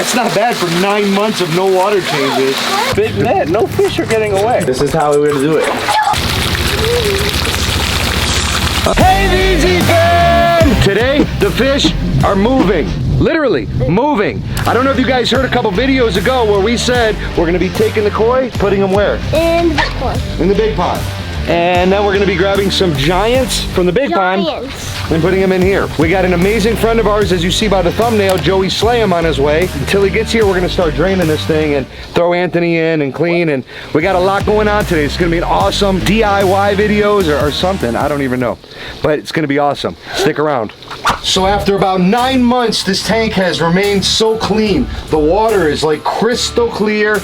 That's not bad for 9 months of no water changes. Big net, no fish are getting away. This is how we're gonna do it. Hey, Veezy fan! Today, the fish are moving. Literally moving. I don't know if you guys heard a couple videos ago where we said we're gonna be taking the koi, putting them where? In the big pond. In the big pond. And then we're gonna be grabbing some giants from the big pond and putting them in here. We got an amazing friend of ours, as you see by the thumbnail, Joey Slayham, on his way. Until he gets here, we're gonna start draining this thing and throw Anthony in and clean. And we got a lot going on today. It's gonna be an awesome DIY videos or something. I don't even know, but it's gonna be awesome. Stick around. So after about 9 months, this tank has remained so clean. The water is like crystal clear.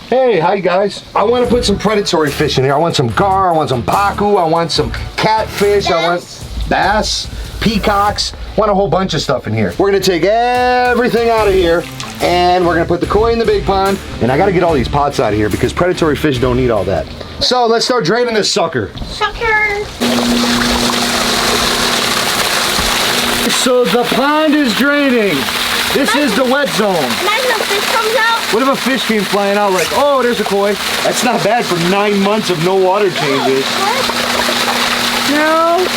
Hey, hi guys. I want to put some predatory fish in here. I want some gar, I want some pacu, I want some catfish, I want bass, peacocks, I want a whole bunch of stuff in here. We're gonna take everything out of here and we're gonna put the koi in the big pond. And I gotta get all these pots out of here because predatory fish don't need all that. So let's start draining this sucker. So the pond is draining. This is the wet zone. Imagine a fish comes out. What if a fish came flying out like, oh, there's a koi? That's not bad for 9 months of no water changes. No.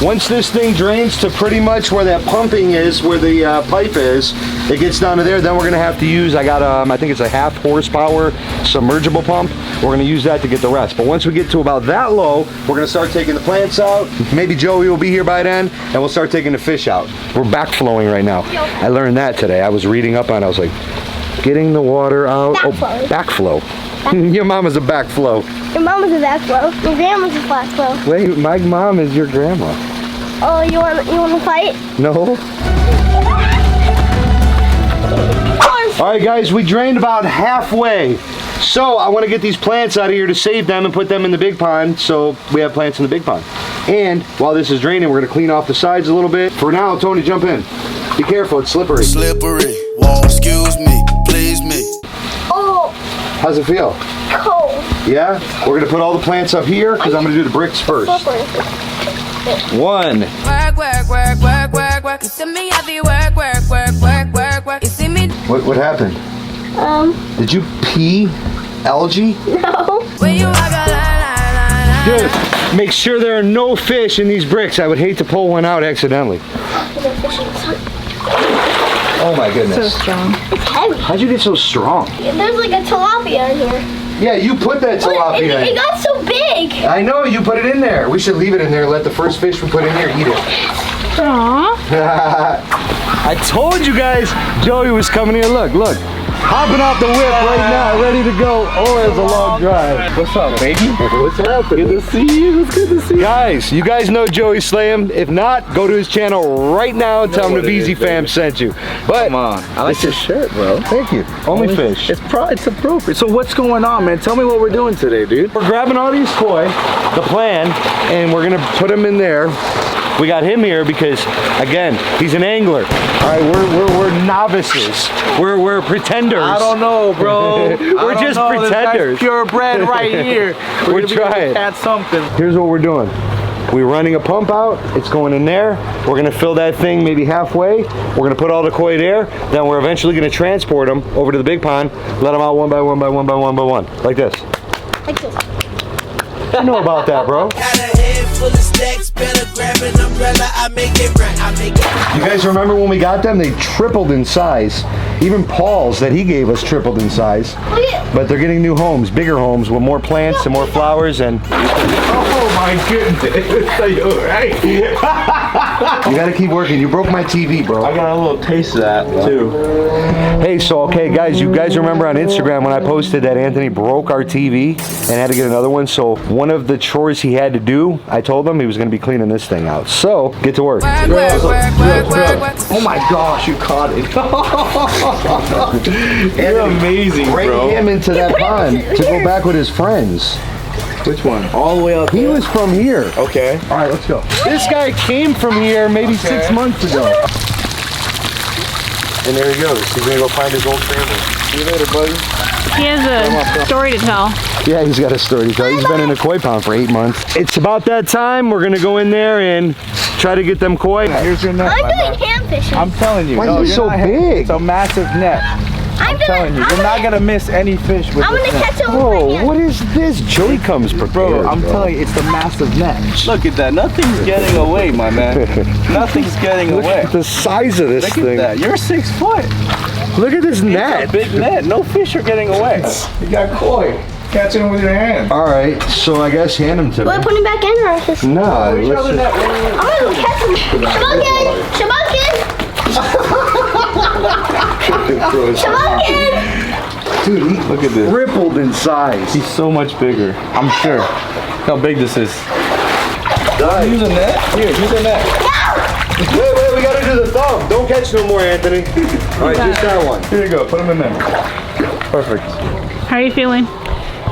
Once this thing drains to pretty much where that pumping is, where the pipe is, it gets down to there, then we're gonna have to use, I got, I think it's a 1/2 horsepower submergible pump. We're gonna use that to get the rest. But once we get to about that low, we're gonna start taking the plants out. Maybe Joey will be here by then, and we'll start taking the fish out. We're backflowing right now. I learned that today. I was reading up on it. I was like, getting the water out. Backflow. Oh, backflow. Your mama's a backflow. Your mama's a backflow. Your grandma's a backflow. Wait, my mom is your grandma. Oh, you want to fight? No. All right, guys, we drained about halfway. So I want to get these plants out of here to save them and put them in the big pond so we have plants in the big pond. And while this is draining, we're going to clean off the sides a little bit. For now, Tony, jump in. Be careful, it's slippery. Slippery. Whoa, excuse me, please me. Oh. How's it feel? Cold. Yeah? We're going to put all the plants up here because I'm going to do the bricks first. One. Work, work, work, work, work, work. You see me heavy work, work, work, work, work, work. You see me? What happened? Did you pee algae? No. When you walk a line. Dude, make sure there are no fish in these bricks. I would hate to pull one out accidentally. Oh my goodness. So strong. It's heavy. How'd you get so strong? There's like a tilapia in here. Yeah, you put that tilapia in. It got so big. I know, you put it in there. We should leave it in there and let the first fish we put in here eat it. Aww. I told you guys Joey was coming here. Look, look. Hopping off the whip right now, ready to go. Oh, it's a long drive. What's up, baby? What's happening? Good to see you. It's good to see you. Guys, you guys know Joey Slayham. If not, go to his channel right now and tell him the Veezy fam sent you. But come on, I like your shirt, bro. Thank you. Only fish. It's appropriate. So what's going on, man? Tell me what we're doing today, dude. We're grabbing all these koi, the plan, and we're gonna put them in there. We got him here because, again, he's an angler. All right, we're novices. We're pretenders. I don't know, bro. We're just pretenders. Purebred right here. We're trying. Catch something. Here's what we're doing. We're running a pump out. It's going in there. We're gonna fill that thing maybe halfway. We're gonna put all the koi there. Then we're eventually gonna transport them over to the big pond. Let them out one by one by one by one by one, like this. Like this. I know about that, bro. Full of stacks, better grab an umbrella, I make it right, I make it. You guys remember when we got them? They tripled in size. Even Paul's that he gave us tripled in size. But they're getting new homes, bigger homes with more plants and more flowers and... Oh my goodness, are you alright? You gotta keep working. You broke my TV, bro. I got a little taste of that, too. Hey, so okay, guys, you guys remember on Instagram when I posted that Anthony broke our TV and had to get another one? So one of the chores he had to do, I told him he was going to be cleaning this thing out. So, get to work. Work, work, work, work, work, work. Oh my gosh, you caught it. You're amazing, Bring bro. him into that pond to go back with his friends. Which one? All the way up He there? was from here. Okay. All right, let's go. This guy came from here maybe 6 months ago. And there he goes. He's going to go find his old family. See you later, buddy. He has a story to tell. Yeah, he's got a story to tell. He's been in a koi pond for 8 months. It's about that time. We're going to go in there and try to get them koi. Here's your net. I'm doing hand fishing. I'm telling you. Why no, is it you're so not big? It's a massive net. I'm telling you, you're not gonna miss any fish with I'm this gonna net. catch it with my Bro, hand. what is this? Joey comes prepared. Bro, I'm telling you, it's the massive net. Look at that. Nothing's getting away, my man. Nothing's getting Look away. at the size of this Look thing. at that. You're 6 foot. Look at this net. It's a big net. No fish are getting away. You got koi. Catching them with your hand. All right, so I guess hand them to We're me. putting it back in or just... Nah, Where's your other let's net? just... I'm gonna go catch him. Shabakin! Shabakin! Dude, he Look at this. tripled in size. He's so much bigger. I'm sure. Look how big this is. Use a net? Here, use a net. Wait, we gotta do the thumb. Don't catch no more, Anthony. All right, just that one. Here you go. Put him in there. Perfect. How are you feeling?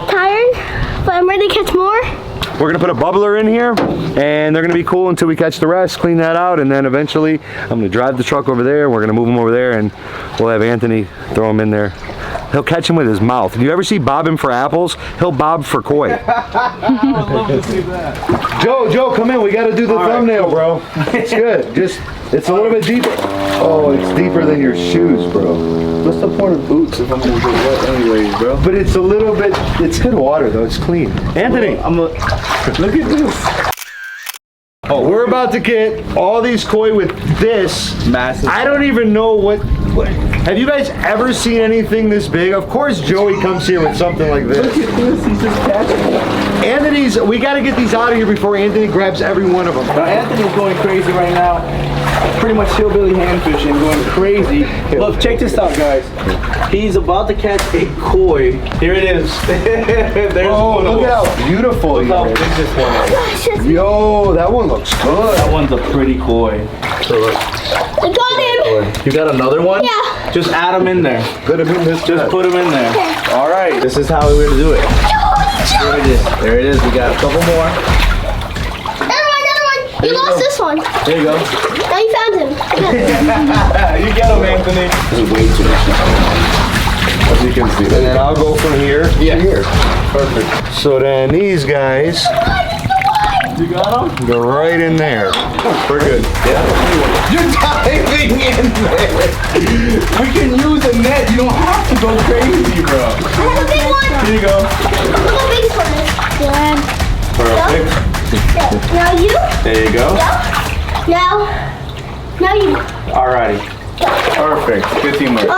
Tired, but I'm ready to catch more. We're gonna put a bubbler in here, and they're gonna be cool until we catch the rest, clean that out, and then eventually I'm gonna drive the truck over there, we're gonna move them over there, and we'll have Anthony throw them in there. He'll catch them with his mouth. Do you ever see bobbing for apples? He'll bob for koi. I would love to see that. Joe, come in. We gotta do the thumbnail, bro. It's good. It's a little bit deeper. Oh, it's deeper than your shoes, bro. What's the point of boots if I'm gonna get wet anyways, bro? But it's a little bit, it's good water though, it's clean. Anthony, Look at this. oh, we're about to get all these koi with this. Massive. I don't even know what, have you guys ever seen anything this big? Of course Joey comes here with something like Look this. at this. He's just catching it. Anthony's, we gotta get these out of here before Anthony grabs every one of them. Now Anthony's going crazy right now. Pretty much hillbilly hand fishing, going crazy. Look, check this out, guys. He's about to catch a koi. Here it is. There's Oh, one. look at how beautiful Look he how is. big this one is. Yo, that one looks good. That one's a pretty koi. I got him. You got another one? Yeah. Just add them in there. Put him in this. Just put them in there. All right. This is how we're gonna do it. There it is. There it is. We got a couple more. Another one. You lost this one. There you go. Now you found him. You get them, Anthony. This is way too much. As you can see. And then I'll go from here to here. Perfect. So then these guys You got them? go right in there. We're good. Yeah. You're diving in there. We can use a net. You don't have to go crazy, bro. I have a big one. Here you go. Look how big this one is. Good. Perfect. Now you. There you go. Now you. Alrighty. Perfect. Good teamwork. You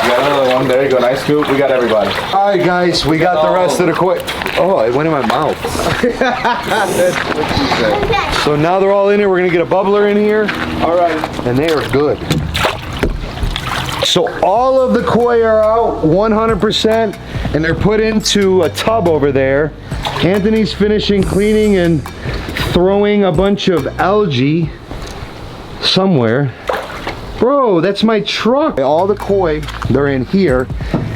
got another one. There you go. Nice scoop. We got everybody. All right, guys, we got the rest of the koi. Oh, it went in my mouth. That's what she said. Okay. So now they're all in here. We're gonna get a bubbler in here, Alright. and they are good. So all of the koi are out 100%, and they're put into a tub over there. Anthony's finishing cleaning and throwing a bunch of algae somewhere. Bro, that's my truck. All the koi, they're in here,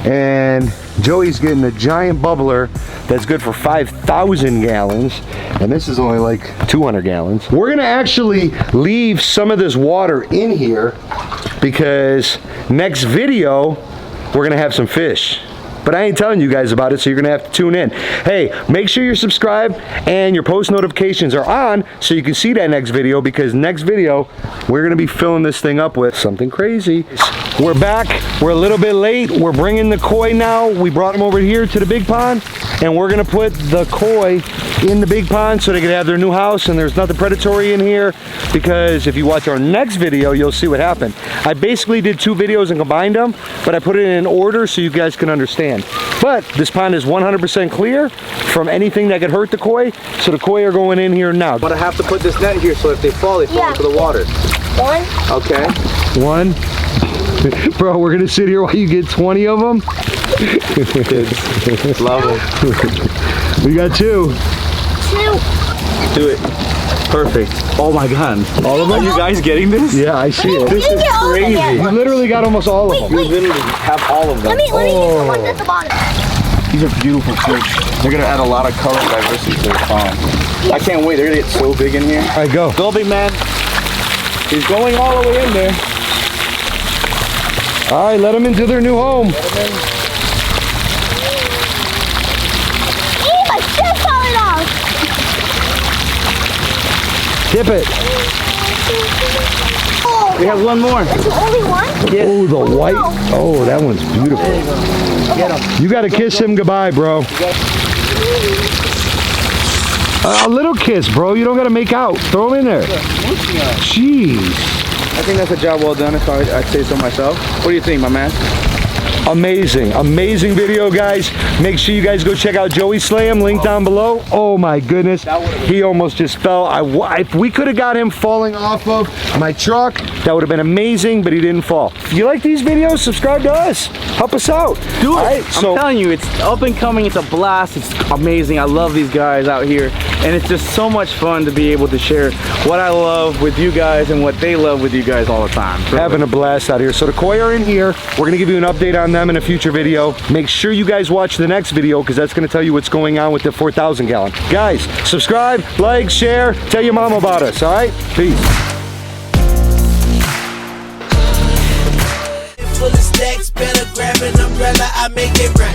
and Joey's getting a giant bubbler that's good for 5,000 gallons, and this is only like 200 gallons. We're gonna actually leave some of this water in here because next video, we're gonna have some fish. But I ain't telling you guys about it, so you're gonna have to tune in. Hey, make sure you're subscribed and your post notifications are on so you can see that next video, because next video, we're gonna be filling this thing up with something crazy. We're back, we're a little bit late. We're bringing the koi now. We brought them over here to the big pond, and we're gonna put the koi in the big pond so they can have their new house and there's nothing predatory in here, because if you watch our next video, you'll see what happened. I basically did 2 videos and combined them, but I put it in order so you guys can understand. But this pond is 100% clear from anything that could hurt the koi, so the koi are going in here now. But I have to put this net here so if they fall into the water. One. Okay. 1. Bro, we're gonna sit here while you get 20 of them. Kids. Love them. We got 2. 2. Do it. Perfect. Oh my god. All of them? Are you guys getting this? Yeah, I see it. This is crazy. You literally got almost all of them. You literally have all of them. Let me get the one at the bottom. These are beautiful fish. They're gonna add a lot of color and diversity to their pond. I can't wait. They're gonna get so big in here. All right, go. Go, big man. He's going all the way in there. All right, let them into their new home. My shit's falling off. Dip it. We have one more. There's only one? Oh, the white. Oh, that one's beautiful. Get him. You got to kiss him goodbye, bro. A little kiss, bro. You don't got to make out. Throw him in there. Jeez. I think that's a job well done, if I'd say so myself. What do you think, my man? Amazing, amazing video, guys. Make sure you guys go check out Joey Slam, link down below. Oh my goodness, he almost just fell. If we could have got him falling off of my truck, that would have been amazing, but he didn't fall. If you like these videos, subscribe to us. Help us out. Do it. Right, I'm telling you, it's up and coming. It's a blast. It's amazing. I love these guys out here, and it's just so much fun to be able to share what I love with you guys and what they love with you guys all the time. Having a blast out here. So the koi are in here. We're gonna give you an update on them in a future video. Make sure you guys watch the next video because that's gonna tell you what's going on with the 4,000 gallon. Guys, subscribe, like, share, tell your mom about us, all right? Peace. Full of stacks, better grab an umbrella, I make it rain.